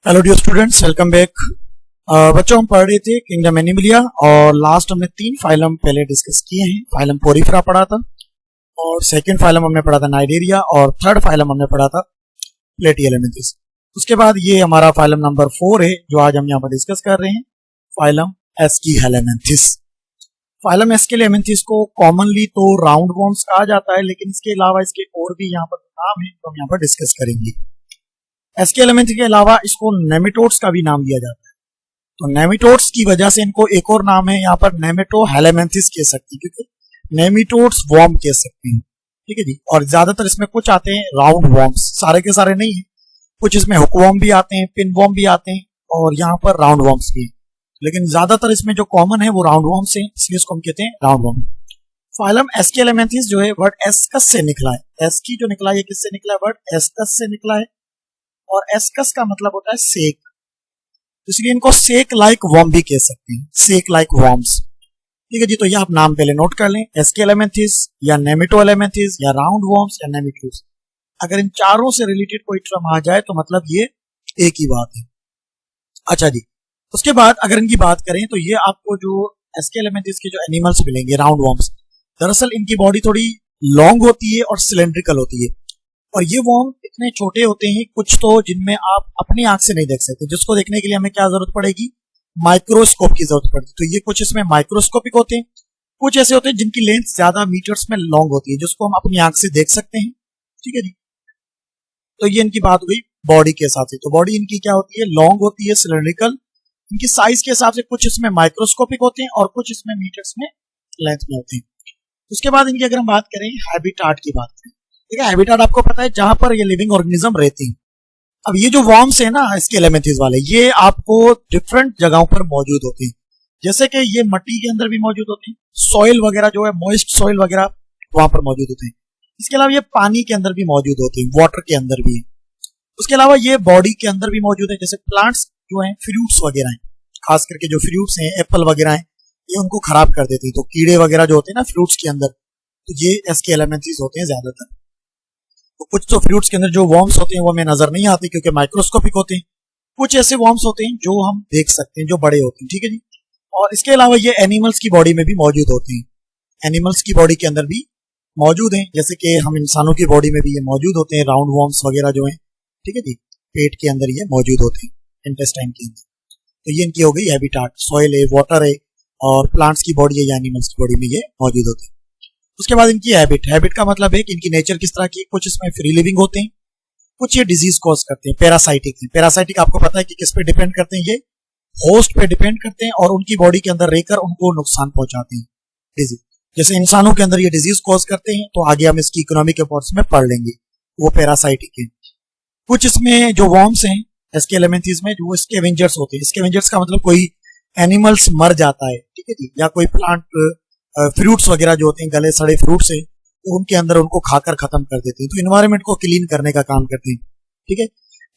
Hello dear students, welcome back. बच्चों, हम पढ़ रहे थे किंगडम एनिमलिया और लास्ट हमने 3 फाइलम पहले डिस्कस किए हैं। फाइलम पोरिफेरा पढ़ा था और सेकंड फाइलम हमने पढ़ा था नाइडेरिया और थर्ड फाइलम हमने पढ़ा था प्लेटिहेल्मिन्थेस। उसके बाद ये हमारा फाइलम नंबर 4 है जो आज हम यहाँ पर डिस्कस कर रहे हैं, फाइलम एस्कीहेलेमिन्थेस। फाइलम एस्कीहेलेमिन्थेस को कॉमनली तो राउंड वॉर्म्स कहा जाता है, लेकिन इसके अलावा इसके और भी यहाँ पर नाम है तो हम यहाँ पर डिस्कस करेंगे। एस्कीहेलेमिन्थेस के अलावा इसको नेमेटोड्स का भी नाम दिया जाता है, तो नेमेटोड्स की वजह से इनको एक और नाम है यहाँ पर नेमेटोहेलेमिन्थेस कह सकते हैं, क्योंकि नेमेटोड्स वॉर्म कह सकते हैं। ठीक है जी। और ज्यादातर इसमें कुछ आते हैं राउंड वॉर्म्स, सारे के सारे नहीं है, कुछ इसमें हुक वॉर्म भी आते हैं, पिन वॉर्म भी आते हैं और यहाँ पर राउंड वॉर्म्स भी, लेकिन ज्यादातर इसमें जो कॉमन है वो राउंड वॉर्म्स है, इसलिए इसको हम कहते हैं राउंड वॉर्म। फाइलम एस्कीहेलेमिन्थेस जो है वर्ड एस्कस से निकला है। एस्की जो निकला है ये किससे निकला है? वर्ड एस्कस से निकला है और एस्कस का मतलब होता है सेक, इसलिए इनको सेक लाइक वॉर्म भी कह सकते हैं, सेक लाइक वॉर्म्स। ठीक है जी। तो ये आप नाम पहले नोट कर लें, एस्कीहेलेमिन्थेस या नेमेटोहेलेमिन्थेस या राउंड वॉर्म्स या नेमेटोड्स। अगर इन चारों से रिलेटेड कोई टर्म आ जाए तो मतलब ये एक ही बात है। अच्छा जी। उसके बाद अगर इनकी बात करें तो ये आपको जो एस्कीहेलेमिन्थेस के जो एनिमल्स मिलेंगे राउंड वॉर्म्स, दरअसल इनकी बॉडी थोड़ी लॉन्ग होती है और सिलेंड्रिकल होती है, और ये वॉर्म इतने छोटे होते हैं कुछ तो जिनमें आप अपनी आंख से नहीं देख सकते, जिसको देखने के लिए हमें क्या जरूरत पड़ेगी? माइक्रोस्कोप की जरूरत पड़ेगी। तो ये कुछ इसमें माइक्रोस्कोपिक होते हैं, कुछ ऐसे होते हैं जिनकी लेंथ ज्यादा मीटर्स में लॉन्ग होती है, जिसको हम अपनी आंख से देख सकते हैं। ठीक है जी। तो ये इनकी बात हुई बॉडी के हिसाब से। तो बॉडी इनकी क्या होती है? लॉन्ग होती है, सिलेंड्रिकल। इनकी साइज के हिसाब से कुछ इसमें माइक्रोस्कोपिक होते हैं और कुछ इसमें मीटर्स में लेंथ में होते हैं। उसके बाद इनकी अगर हम बात करें हैबिटाट की बात करें, ठीक है, हैबिटाट आपको पता है जहां पर ये लिविंग ऑर्गेनिज्म रहती हैं। अब ये जो वॉर्म्स है ना एस्कीहेलेमिन्थेस वाले, ये आपको डिफरेंट जगहों पर मौजूद होते हैं, जैसे कि ये मिट्टी के अंदर भी मौजूद होते हैं, सॉइल वगैरह जो है मॉइस्ट सॉइल वगैरह वहां पर मौजूद होते हैं। इसके अलावा ये पानी के अंदर भी मौजूद होते हैं, वाटर के अंदर भी है। उसके अलावा ये बॉडी के अंदर भी मौजूद है, जैसे प्लांट्स जो है, फ्रूट्स वगैरह हैं, खास करके जो फ्रूट्स हैं, एप्पल वगैरह हैं, ये उनको खराब कर देती है। तो कीड़े वगैरह जो होते हैं ना फ्रूट्स के अंदर, तो ये एस्कीहेलेमिन्थेस होते हैं ज्यादातर। तो कुछ तो फ्रूट्स के अंदर जो वॉर्म्स होते हैं वो हमें नजर नहीं आते क्योंकि माइक्रोस्कोपिक होते हैं, कुछ ऐसे वॉर्म्स होते हैं जो हम देख सकते हैं, जो बड़े होते हैं। ठीक है जी। और इसके अलावा ये एनिमल्स की बॉडी में भी मौजूद होते हैं, एनिमल्स की बॉडी के अंदर भी मौजूद हैं, जैसे कि हम इंसानों की बॉडी में भी ये मौजूद होते हैं, राउंड वॉर्म्स वगैरह जो है। ठीक है जी। पेट के अंदर ये मौजूद होते हैं, इंटेस्टाइन के अंदर। तो ये इनकी हो गई हैबिटाट, सॉइल है, वाटर है और प्लांट्स की बॉडी है या एनिमल्स की बॉडी में ये मौजूद होते हैं। उसके बाद इनकी हैबिट, हैबिट का मतलब है कि इनकी नेचर किस तरह की, कुछ इसमें फ्री लिविंग होते हैं, कुछ ये डिजीज कॉज करते हैं, पैरासाइटिक है। पैरासाइटिक आपको पता है कि किस पे डिपेंड करते हैं? ये होस्ट पे डिपेंड करते हैं और उनकी बॉडी के अंदर रहकर उनको नुकसान पहुंचाते हैं, डिजीज। जैसे इंसानों के अंदर ये डिजीज कॉज करते हैं, तो आगे हम इसकी इकोनॉमिक रिपोर्ट्स में पढ़ लेंगे, वो पैरासाइटिक है। कुछ इसमें जो वॉर्म्स हैं एस्कीहेलेमिन्थेस में, जो स्कैवेंजर्स होते हैं। स्कैवेंजर्स का मतलब कोई एनिमल्स मर जाता है, ठीक है जी, या कोई प्लांट फ्रूट्स वगैरह जो होते हैं, गले सड़े फ्रूट्स है, तो उनके अंदर उनको खाकर खत्म कर देते हैं, तो इन्वायरमेंट को क्लीन करने का काम करते हैं। ठीक है।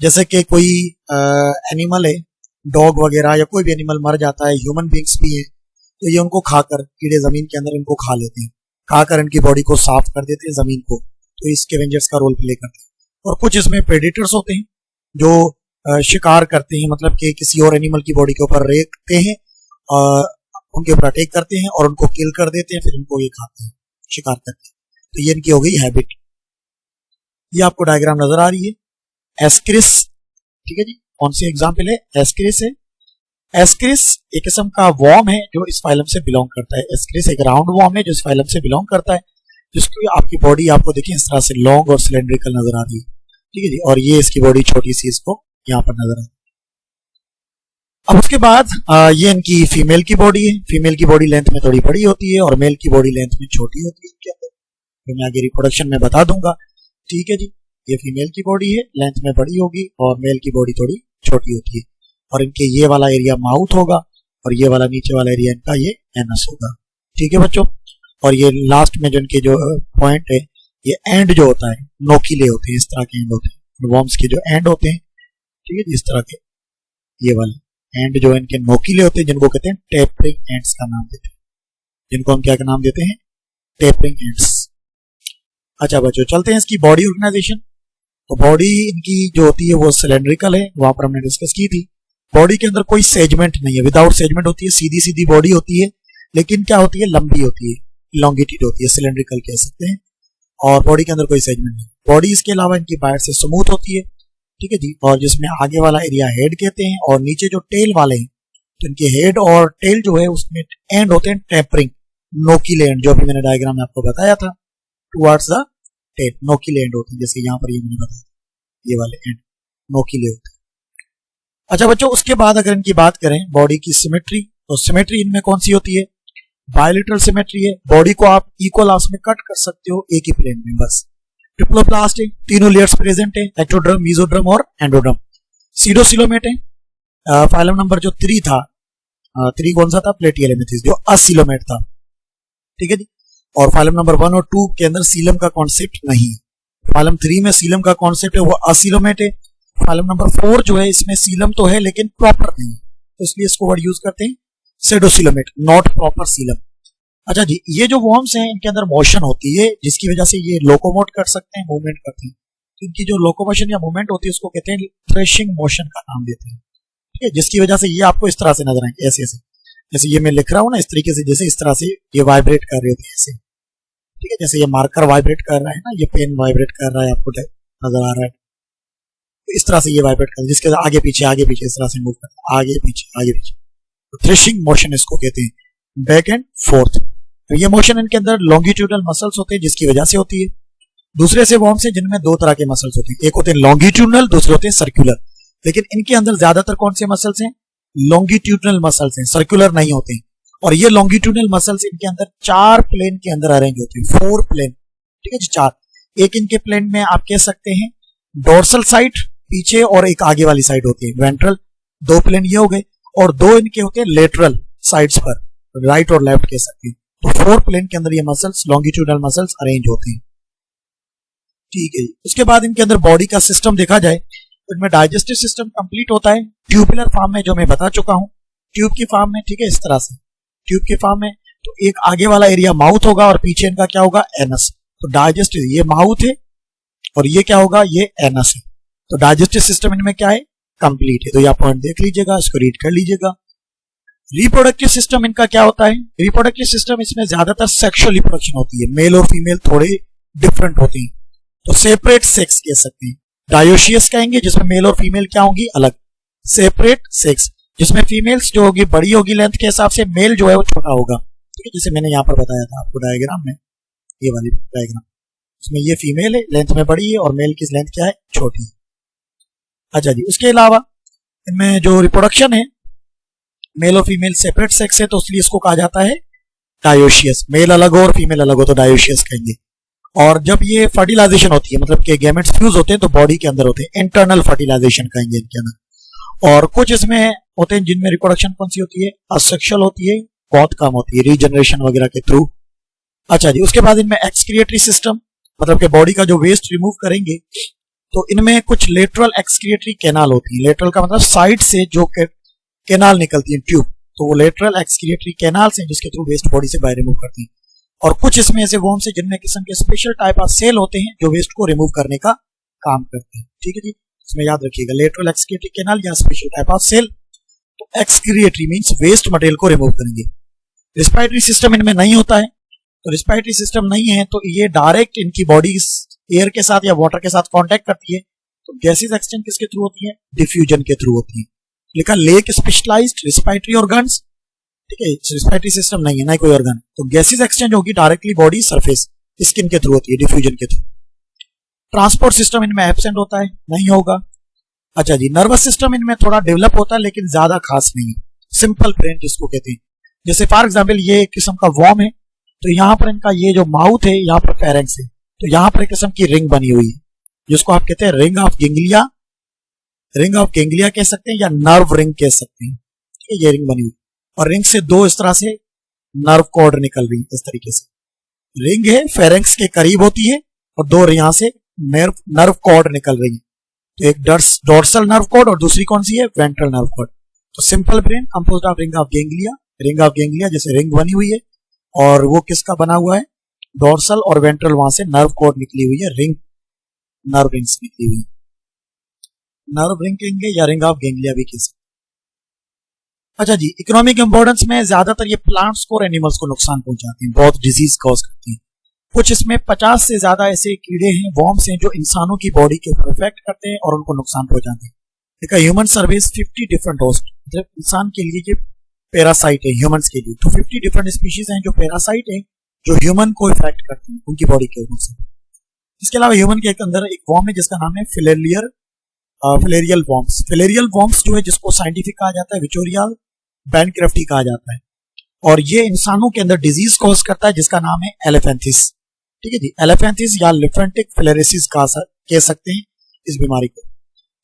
जैसे कि कोई एनिमल है, डॉग वगैरह या कोई भी एनिमल मर जाता है, ह्यूमन बींग्स भी है, तो ये उनको खाकर, कीड़े जमीन के अंदर इनको खा लेते हैं, खाकर इनकी बॉडी को साफ कर देते हैं, जमीन को। तो इस स्कैवेंजर्स का रोल प्ले करते हैं। और कुछ इसमें प्रेडेटर्स होते हैं जो शिकार करते हैं, मतलब कि किसी और एनिमल की बॉडी के ऊपर रेखते हैं, उनके ऊपर अटैक करते हैं और उनको किल कर देते हैं, फिर इनको ये खाते हैं, शिकार करते हैं। तो ये इनकी हो गई हैबिट। ये आपको डायग्राम नजर आ रही है, एस्क्रिस। ठीक है जी। कौन सी एग्जांपल है? एस्क्रिस है। एस्क्रिस एक किस्म का वॉर्म है जो इस फाइलम से बिलोंग करता है। एस्क्रिस एक राउंड वॉर्म है जो इस फाइलम से बिलोंग करता है, जिसकी आपकी बॉडी आपको देखिए इस तरह से लॉन्ग और सिलेंड्रिकल नजर आ रही है। ठीक है जी। और ये इसकी बॉडी छोटी सी इसको यहाँ पर नजर आ रही है। अब उसके बाद ये इनकी फीमेल की बॉडी है। फीमेल की बॉडी लेंथ में थोड़ी बड़ी होती है और मेल की बॉडी लेंथ में छोटी होती है इनके अंदर, तो मैं आगे रिप्रोडक्शन में बता दूंगा। ठीक है जी। ये फीमेल की बॉडी है, लेंथ में बड़ी होगी और मेल की बॉडी थोड़ी छोटी होती है। और इनके ये वाला एरिया माउथ होगा और ये वाला नीचे वाला एरिया इनका ये एनस होगा। ठीक है बच्चों। और ये लास्ट में जो इनके जो पॉइंट है, ये एंड जो होता है, नोकीले होते हैं, इस तरह के एंड होते हैं, वॉर्म्स के जो एंड होते हैं। ठीक है, इस तरह के ये वाले एंड जो इनके नोकीले होते हैं, जिनको कहते हैं टेपरिंग एंड्स का नाम देते हैं, जिनको हम क्या का नाम देते हैं? Tapering ends. अच्छा बच्चों, चलते हैं इसकी बॉडी ऑर्गेनाइजेशन। तो बॉडी इनकी जो होती है वो सिलेंड्रिकल है, वहां पर हमने डिस्कस की थी। बॉडी के अंदर कोई सेगमेंट नहीं है, विदाउट सेगमेंट होती है, सीधी सीधी बॉडी होती है, लेकिन क्या होती है, लंबी होती है, लॉन्गिट्यूड होती है, सिलेंड्रिकल कह सकते हैं। और बॉडी के अंदर कोई सेगमेंट नहीं। बॉडी इसके अलावा इनकी बाहर से स्मूथ होती है, ठीक है जी, और जिसमें आगे वाला एरिया हेड कहते हैं, और नीचे जो टेल वाले हैं तो इनके हेड और टेल जो है उसमें एंड होते हैं टेपरिंग, नोकीले एंड, जो भी मैंने डायग्राम में आपको बताया था, टुवर्ड्स द टेप, नोकीले एंड होते हैं, जैसे यहाँ पर ये मैंने बताया, ये वाले एंड नोकीले होते हैं। अच्छा बच्चों, उसके बाद अगर इनकी बात करें बॉडी की सिमेट्री, तो सिमेट्री इनमें कौन सी होती है, बायलेटरल सिमेट्री है। बॉडी को आप इक्वल हाफ्स में कट कर सकते हो एक ही प्लेन में, बस। ट्रिप्लोप्लास्ट है, तीनों लेयर्स प्रेजेंट है, एक्टोड्रम, मेसोड्रम और एंडोड्रम। सीडोसिलोमेट है, फाइलम नंबर जो 3 था, 3 कौन सा था, प्लेटिहेलमिन्थेस, जो असिलोमेट था, ठीक है जी। और फाइलम नंबर 1 और 2 के अंदर सीलम का कॉन्सेप्ट नहीं। फाइलम 3 में सीलम का कॉन्सेप्ट है, वो असिलोमेट है। फाइलम नंबर 4 जो है इसमें सीलम तो है लेकिन प्रॉपर नहीं, तो इसलिए इसको वर्ड यूज करते हैं सेडोसिलोमेट, नॉट प्रॉपर सीलम। अच्छा जी, ये जो वॉर्म्स हैं इनके अंदर मोशन होती है, जिसकी वजह से ये लोकोमोट कर सकते हैं, मूवमेंट करते हैं। तो इनकी जो लोकोमोशन या मूवमेंट होती है उसको कहते हैं थ्रेशिंग मोशन का नाम देते हैं, ठीक है। जिसकी वजह से ये आपको इस तरह से नजर आएंगे, ऐसे ऐसे, जैसे ये मैं लिख रहा हूँ ना, इस तरीके से, जैसे इस तरह से ये वाइब्रेट कर रहे होते हैं ऐसे, ठीक है। जैसे ये मार्कर वाइब्रेट कर रहा है ना, ये पेन वाइब्रेट कर रहा है, आपको नजर आ रहा है, इस तरह से ये वाइब्रेट कर, जिसके आगे पीछे इस तरह से मूव करता है, आगे पीछे। तो थ्रेशिंग मोशन इसको कहते हैं, बैक एंड फोर्थ। तो ये मोशन इनके अंदर लॉन्गिट्यूडल मसल्स होते हैं, जिसकी वजह से होती है। दूसरे से वॉर्म्स हैं जिनमें 2 तरह के मसल्स होते हैं, एक होते हैं लॉन्गिट्यूडनल, दूसरे होते हैं सर्कुलर। लेकिन इनके अंदर ज्यादातर कौन से मसल्स हैं, लॉन्गिट्यूडनल मसल्स हैं, सर्कुलर नहीं होते हैं। और ये लॉन्गिट्यूडनल मसल्स इनके अंदर 4 प्लेन के अंदर अरेंज होते हैं, 4 प्लेन, ठीक है जी, 4। एक इनके प्लेन में आप कह सकते हैं डोर्सल साइड पीछे, और एक आगे वाली साइड होती है वेंट्रल, 2 प्लेन ये हो गए। और 2 इनके होते हैं लेटरल साइड्स पर, राइट और लेफ्ट कह सकते हैं। तो 4 प्लेन के अंदर ये मसल्स, लॉन्गिट्यूडनल मसल्स अरेंज होते हैं, ठीक है। उसके बाद इनके अंदर बॉडी का सिस्टम देखा जाए तो इनमें डाइजेस्टिव सिस्टम कंप्लीट होता है ट्यूबुलर फॉर्म में, जो मैं बता चुका हूं, ट्यूब की फॉर्म में, ठीक है, इस तरह से ट्यूब की फॉर्म में। तो एक आगे वाला एरिया माउथ होगा और पीछे इनका क्या होगा, एनस। तो डाइजेस्टिव, ये माउथ है और ये क्या होगा, ये एनस है। तो डाइजेस्टिव सिस्टम इनमें क्या है, कंप्लीट है। तो ये पॉइंट देख लीजिएगा, इसको रीड कर लीजिएगा। रिप्रोडक्टिव सिस्टम इनका क्या होता है, रिप्रोडक्टिव सिस्टम इसमें ज्यादातर सेक्सुअल रिप्रोडक्शन होती है, मेल और फीमेल थोड़े डिफरेंट होती हैं, तो सेपरेट सेक्स कह सकते हैं। डायोशियस कहेंगे जिसमें मेल और फीमेल क्या होंगी, अलग। सेपरेट सेक्स जिसमें फीमेल्स जो होगी बड़ी होगी लेंथ के हिसाब से, मेल जो है वो छोटा होगा, ठीक है। जैसे मैंने यहाँ पर बताया था आपको डायग्राम में, ये वाली डायग्राम, इसमें ये फीमेल है, लेंथ में बड़ी है, और मेल की लेंथ क्या है, छोटी है। अच्छा जी, उसके अलावा इनमें जो रिप्रोडक्शन है, मेल और फीमेल सेपरेट सेक्स है, तो इसलिए इसको कहा जाता है डायोशियस। मेल अलग हो और फीमेल अलग हो तो डायोशियस कहेंगे। और जब ये फर्टिलाइजेशन होती है, मतलब कि गैमेट्स फ्यूज होते हैं, तो बॉडी के अंदर होते हैं, इंटरनल फर्टिलाइजेशन कहेंगे इनके अंदर। और कुछ इसमें होते हैं जिनमें रिप्रोडक्शन कौन सी होती है, असेक्सुअल होती है, बहुत कम होती है, रीजनरेशन वगैरह के थ्रू। अच्छा जी, उसके बाद इनमें एक्सक्रिएटरी सिस्टम, मतलब कि बॉडी का जो वेस्ट रिमूव करेंगे, तो इनमें कुछ लेटरल एक्सक्रिएटरी कैनाल होती है। लेटरल का मतलब साइड से जो कैनाल निकलती है, ट्यूब, तो वो लेटरल एक्सक्रिएटरी कैनाल से, जिसके थ्रू वेस्ट बॉडी से बाहर रिमूव करती है। और कुछ इसमें ऐसे वॉर्म्स हैं जिनमें किस्म के स्पेशल टाइप ऑफ सेल होते हैं जो वेस्ट को रिमूव करने का काम करते हैं, ठीक है जी। इसमें याद रखिएगा, लेटरल एक्सक्रिएटरी कैनाल या स्पेशल टाइप ऑफ सेल। तो एक्सक्रिएटरी मींस वेस्ट मटेरियल को रिमूव करेंगे। रिस्पायरेटरी सिस्टम इनमें नहीं होता है, तो रिस्पायरेटरी सिस्टम नहीं है तो ये डायरेक्ट इनकी बॉडी एयर के साथ या वाटर के साथ कांटेक्ट करती है। तो गैसेज एक्सचेंज किसके थ्रू होती है, डिफ्यूजन के थ्रू होती है। लिखा लेक स्पेशलाइज्ड रिस्पायरेटरी ऑर्गन्स, ठीक है, रिस्पायरेटरी सिस्टम नहीं है, ना कोई ऑर्गन। तो गैसेज एक्सचेंज होगी डायरेक्टली बॉडी सरफेस, स्किन के थ्रू होती है, डिफ्यूजन के थ्रू। ट्रांसपोर्ट सिस्टम इनमें एब्सेंट होता है, नहीं होगा। अच्छा जी, नर्वस सिस्टम इनमें थोड़ा डेवलप होता है लेकिन ज्यादा खास नहीं है, सिंपल ब्रेन जिसको कहते हैं। जैसे फॉर एग्जाम्पल ये एक किस्म का वॉर्म है, तो यहाँ पर इनका ये जो माउथ है, यहाँ पर फेरेंक्स है, तो यहाँ पर एक किस्म की रिंग बनी हुई है जिसको आप कहते हैं ring of ganglia, ring of ganglia कह सकते हैं या नर्व रिंग कह सकते हैं, ठीक है। ये रिंग बनी हुई और रिंग से 2 इस तरह से नर्व कॉर्ड निकल रही है, इस तरीके से रिंग है, फेरेंक्स के करीब होती है, और 2 यहाँ से नर्व कॉर्ड निकल रही है। तो एक डोर्सल नर्व कॉर्ड और दूसरी कौन सी है, वेंट्रल नर्व कॉर्ड। तो simple brain composed of ring of ganglia, ring of ganglia जैसे रिंग बनी हुई है, और वो किसका बना हुआ है, डोर्सल और वेंट्रल, वहां से नर्व कॉर्ड निकली हुई है, रिंग नर्व रिंग्स निकली हुई, नर्व रिंग कहेंगे या रिंग ऑफ गैंग्लिया भी कह सकते। अच्छा जी, इकोनॉमिक इंपॉर्टेंस में ज्यादातर ये प्लांट्स को और एनिमल्स को नुकसान पहुंचाते हैं, बहुत डिजीज कॉज करती हैं। कुछ इसमें 50 से ज्यादा ऐसे कीड़े हैं, वॉर्म्स हैं, जो इंसानों की बॉडी के ऊपर इफेक्ट करते हैं और उनको नुकसान पहुंचाते हैं। देखा, ह्यूमन सर्विस 50 डिफरेंट होस्ट, मतलब इंसान के लिए ये पैरासाइट है, ह्यूमंस के लिए तो 50 डिफरेंट स्पीशीज हैं जो पैरासाइट है, जो ह्यूमन को इफेक्ट करते हैं उनकी बॉडी के ऊपर से। इसके अलावा ह्यूमन के अंदर एक वॉर्म है जिसका नाम है फिलेरियल वॉर्म्स। फिलेरियल वॉर्म्स जो है, जिसको साइंटिफिक कहा जाता है विचोरिया बैंक्राफ्टी कहा जाता है, और ये इंसानों के अंदर डिजीज कॉज करता है जिसका नाम है एलिफेंथिस। ठीक है जी, एलिफेंथिस या लिम्फेटिक फिलेरिसिस कह सकते हैं इस बीमारी को।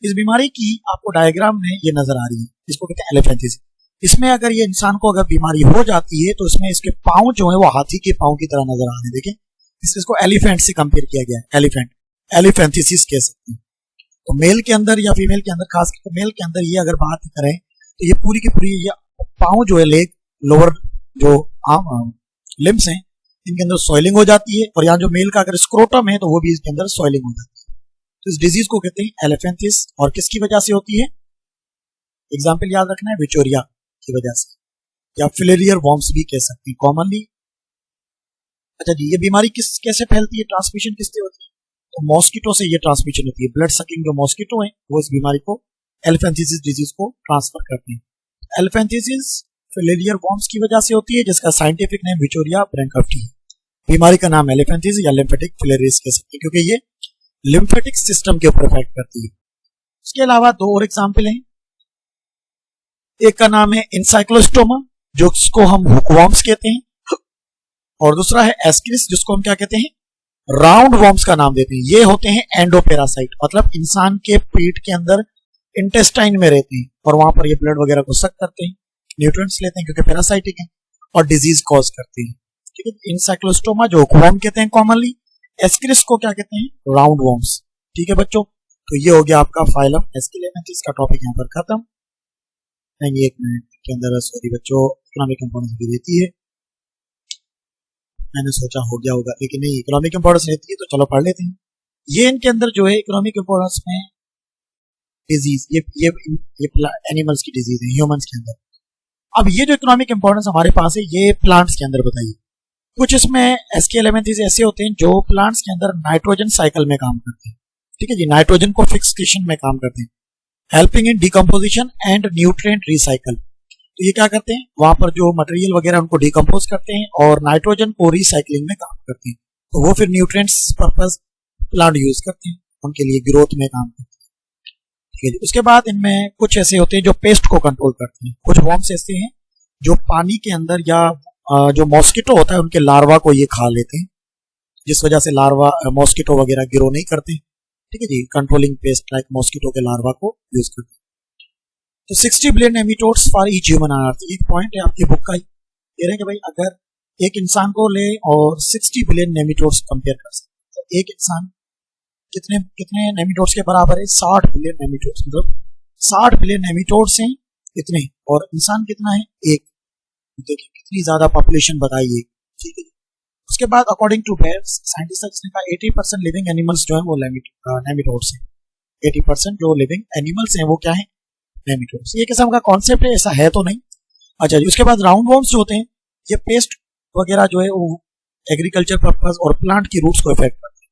इस बीमारी की आपको डायग्राम में ये नजर आ रही है, इसको कहते हैं एलिफेंथिस। इसमें अगर ये इंसान को अगर बीमारी हो जाती है तो इसमें इसके पांव जो है वो हाथी के पांव की तरह नजर आ रहे हैं। देखें, इसको एलिफेंट से कंपेयर किया गया है, एलिफेंथिसिस कह सकते हैं। तो मेल के अंदर या फीमेल के अंदर, खास करके मेल के अंदर ये अगर बात करें तो ये पूरी की पूरी ये पांव जो है, लेग, लोअर जो लिम्स हैं, इनके अंदर सॉइलिंग हो जाती है, और यहाँ जो मेल का अगर स्क्रोटम है तो वो भी इसके अंदर सॉइलिंग हो जाती है। तो इस डिजीज को कहते हैं एलिफेंथिस, और किसकी वजह से होती है? एग्जाम्पल याद रखना है, विचोरिया की वजह से, या फिलेरियर वॉर्म्स भी कह सकते हैं कॉमनली। अच्छा जी, ये बीमारी कैसे फैलती है, ट्रांसमिशन किससे होती है? तो मॉस्किटो से ये ट्रांसमिशन होती है। ब्लड सकिंग जो मॉस्किटो है वो इस बीमारी को, एलिफेंथिसिस डिजीज को ट्रांसफर करते हैं। एलिफेंथिसिस फिलेरियर वॉर्म्स की वजह से होती है, जिसका साइंटिफिक नेम विचोरिया बैंक्राफ्टी है। बीमारी का नाम एलिफेंथिसिस या लिम्फेटिक फिलेरिस कह सकते हैं, क्योंकि ये लिम्फेटिक सिस्टम के ऊपर इफेक्ट करती है। इसके अलावा दो और एग्जाम्पल हैं, एक का नाम है एनसाइक्लोस्टोमा, जिसको हम हुकवॉर्म्स कहते हैं, और दूसरा है एस्किरिस, जिसको हम क्या कहते हैं, राउंड वॉर्म्स का नाम देते हैं। ये होते हैं एंडोपेरासाइट, मतलब इंसान के पेट के अंदर इंटेस्टाइन में रहते हैं, और वहां पर ये ब्लड वगैरह को सक करते हैं, न्यूट्रिएंट्स लेते हैं क्योंकि पैरासाइटिक है, और डिजीज कॉज करते हैं। ठीक है, इंसाइक्लोस्टोमा जो हुकवॉर्म कहते हैं कॉमनली, एस्किरिस को क्या कहते हैं, राउंड वॉर्म्स। ठीक है बच्चों, तो ये हो गया आपका फाइलम एस्किलेमेंथिस का टॉपिक यहाँ पर खत्म। नहीं, 1 मिनट के अंदर, सॉरी बच्चों, इकोनॉमिक इंपॉर्टेंस भी देती है, मैंने सोचा हो गया होगा, लेकिन नहीं, इकोनॉमिक इंपॉर्टेंस रहती है, तो चलो पढ़ लेते हैं। ये इनके अंदर जो है इकोनॉमिक इंपॉर्टेंस में डिजीज, ये एनिमल्स की डिजीज है ह्यूमंस के अंदर। अब ये जो इकोनॉमिक इंपॉर्टेंस हमारे पास है, ये प्लांट्स के अंदर बताइए। कुछ इसमें एसके एलिमेंट्स ऐसे होते हैं जो प्लांट्स के अंदर नाइट्रोजन साइकिल में काम करते हैं। ठीक है जी, नाइट्रोजन को फिक्सेशन में काम करते हैं, helping in decomposition and nutrient recycle. तो ये क्या करते हैं, वहां पर जो मटेरियल वगैरह उनको डिकम्पोज करते हैं और नाइट्रोजन को रिसाइकलिंग में काम करते हैं, तो वो फिर न्यूट्रिएंट्स पर्पस प्लांट यूज करते हैं, उनके लिए ग्रोथ में काम करते हैं। ठीक है जी, उसके बाद इनमें कुछ ऐसे होते हैं जो पेस्ट को कंट्रोल करते हैं। कुछ वॉर्म्स ऐसे हैं जो पानी के अंदर या जो मॉस्किटो होता है उनके लार्वा को ये खा लेते हैं, जिस वजह से लार्वा मॉस्किटो वगैरह ग्रो नहीं करते। ठीक है जी, कंट्रोलिंग पेस्ट लाइक मॉस्किटो के लार्वा को यूज करते हैं। तो 60 billion nematodes for each human on earth, एक पॉइंट है आपकी बुक का, कह रहे हैं कि भाई अगर एक इंसान को ले और 60 बिलियन नेमेटोड्स कंपेयर कर सकते हैं, तो एक इंसान कितने नेमेटोड्स के बराबर है, 60 बिलियन नेमेटोड्स, मतलब 60 बिलियन नेमेटोड्स हैं कितने, और इंसान कितना है, एक। देखिए कितनी ज्यादा पॉपुलेशन बताइए। ठीक है, उसके बाद अकॉर्डिंग टू बेयर्स, साइंटिस्ट ने कहा 80% लिविंग एनिमल्स जो है वो नेमेटोड्स हैं। 80% जो लिविंग एनिमल्स हैं वो क्या है, नेमेटोड्स। ये किस्म का कॉन्सेप्ट है, ऐसा है तो नहीं। अच्छा जी, उसके बाद राउंड वॉर्म्स जो होते हैं, ये पेस्ट वगैरह जो है वो एग्रीकल्चर पर्पस और प्लांट की रूट्स को इफेक्ट करते हैं।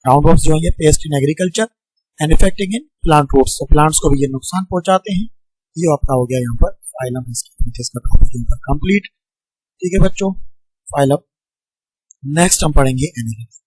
राउंड वॉर्म्स जो है ये pest in agriculture and affecting in plant roots, तो प्लांट्स को भी ये नुकसान पहुंचाते हैं। ये आपका हो गया यहाँ पर फाइलम इसका टॉपिक कंप्लीट। ठीक है बच्चों, फाइलम नेक्स्ट हम पढ़ेंगे एनिमल्स।